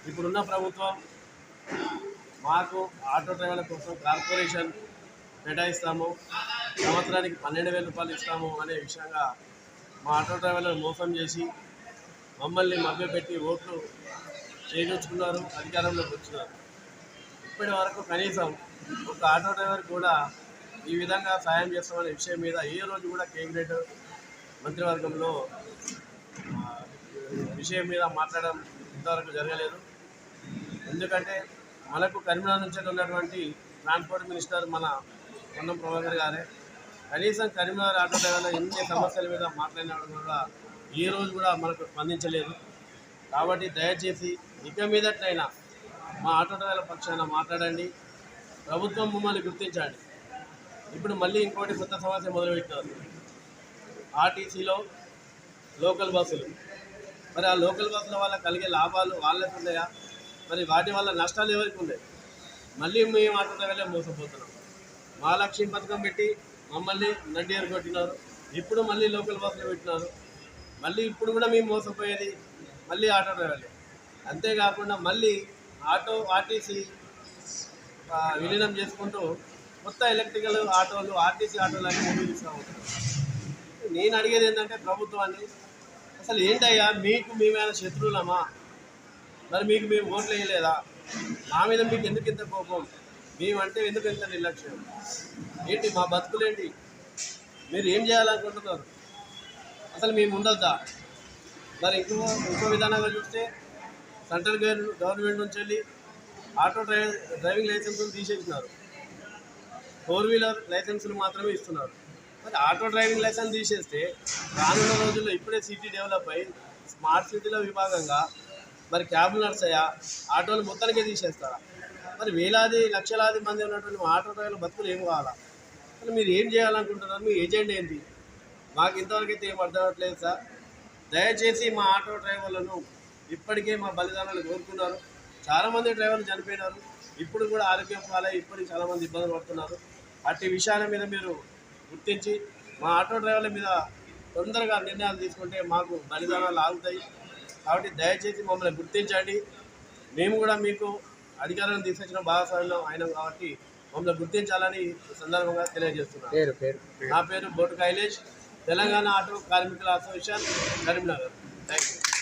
ఇప్పుడున్న ప్రభుత్వం మాకు ఆటో డ్రైవర్ల కోసం కార్పొరేషన్ కేటాయిస్తాము, సంవత్సరానికి 12,000 రూపాయలు ఇస్తాము అనే విషయంగా మా ఆటో డ్రైవర్లను మోసం చేసి మమ్మల్ని మభ్యపెట్టి ఓట్లు చేయించుకున్నారు, అధికారంలోకి వచ్చినారు. ఇప్పటి వరకు కనీసం ఒక ఆటో డ్రైవర్ కూడా ఈ విధంగా సాయం చేస్తామనే విషయం మీద ఏ రోజు కూడా కేబినెట్ మంత్రివర్గంలో విషయం మీద మాట్లాడడం ఇంతవరకు జరగలేదు. ఎందుకంటే మనకు కరీంనగర్ నుంచి ఉన్నటువంటి ట్రాన్స్పోర్ట్ మినిస్టర్ మన పొన్నం ప్రభాకర్ గారే కనీసం కరీంనగర్ ఆటో డ్రైవర్ల ఎన్ని సమస్యల మీద మాట్లాడినప్పుడు కూడా ఏ రోజు కూడా మనకు స్పందించలేదు. కాబట్టి దయచేసి ఇక మీదటైనా మా ఆటో డ్రైవర్ల పక్షాన మాట్లాడండి, ప్రభుత్వం మమ్మల్ని గుర్తించండి. ఇప్పుడు మళ్ళీ ఇంకోటి కొత్త సమస్య మొదలుపెట్టారు, ఆర్టీసీలో లోకల్ బస్సులు. మరి ఆ లోకల్ బస్సుల వల్ల కలిగే లాభాలు వాళ్ళకు ఉన్నాయా? మరి వాటి వల్ల నష్టాలు ఎవరికి ఉన్నాయి? మళ్ళీ మేము ఆటో డ్రైవర్లే మోసపోతున్నాం. మహాలక్ష్మి పథకం పెట్టి మమ్మల్ని నడ్డేరు కొట్టినారు, ఇప్పుడు మళ్ళీ లోకల్ బస్సులు పెట్టినారు. మళ్ళీ ఇప్పుడు కూడా మేము మోసపోయేది మళ్ళీ ఆటో డ్రైవర్లే. అంతేకాకుండా మళ్ళీ ఆర్టీసీ విలీనం చేసుకుంటూ కొత్త ఎలక్ట్రికల్ ఆటోలు ఆర్టీసీ ఆటోలు అన్నీ ఉపయోగిస్తూ ఉంటారు. నేను అడిగేది ఏంటంటే ప్రభుత్వాన్ని, అసలు ఏంటయ్యా మీకు మేమైనా శత్రువులమా? మరి మీకు మేము ఓట్లు వేయలేదా? మా మీద మీకు ఎందుకు ఇంత కోపం? మేమంటే ఎందుకు ఇంత నిర్లక్ష్యం? ఏంటి మా బతుకులేంటి? మీరు ఏం చేయాలనుకుంటున్నారు? అసలు మేము ఉండొద్దా? మరి ఇంకో విధానంగా చూస్తే సెంట్రల్ గవర్నమెంట్ నుంచి వెళ్ళి ఆటో డ్రైవింగ్ లైసెన్సులు తీసేసినారు, 4 వీలర్ లైసెన్సులు మాత్రమే ఇస్తున్నారు. మరి ఆటో డ్రైవింగ్ లైసెన్స్ తీసేస్తే రానున్న రోజుల్లో ఇప్పుడే సిటీ డెవలప్ అయ్యి స్మార్ట్ సిటీలో విభాగంగా మరి క్యాబ్లు నడుస్తాయా? ఆటోలు మొత్తానికే తీసేస్తారా? మరి వేలాది లక్షలాది మంది ఉన్నటువంటి మా ఆటో డ్రైవర్ల బతుకులు ఏం కావాలా? అసలు మీరు ఏం చేయాలనుకుంటున్నారు? మీ ఏజెండా ఏంటి? మాకు ఇంతవరకు అయితే ఏం అర్థం అవ్వట్లేదు సార్. దయచేసి మా ఆటో డ్రైవర్లను, ఇప్పటికే మా బలిదానాలు కోరుకున్నారు, చాలామంది డ్రైవర్లు చనిపోయినారు, ఇప్పుడు కూడా ఆరోగ్యం పాలై ఇప్పటికి చాలామంది ఇబ్బందులు పడుతున్నారు. అట్టి విషయాల మీద మీరు గుర్తించి మా ఆటో డ్రైవర్ల మీద తొందరగా నిర్ణయాలు తీసుకుంటే మాకు బలిదానాలు ఆగుతాయి. కాబట్టి దయచేసి మమ్మల్ని గుర్తించండి. మేము కూడా మీకు అధికారాన్ని తీసుకొచ్చిన భాగస్వామ్యం అయినాం కాబట్టి మమ్మల్ని గుర్తించాలని సందర్భంగా తెలియజేస్తున్నాను. నా పేరు బోటు కైలేష్, తెలంగాణ ఆటో కార్మికుల అసోసియేషన్, కరీంనగర్. Thank you.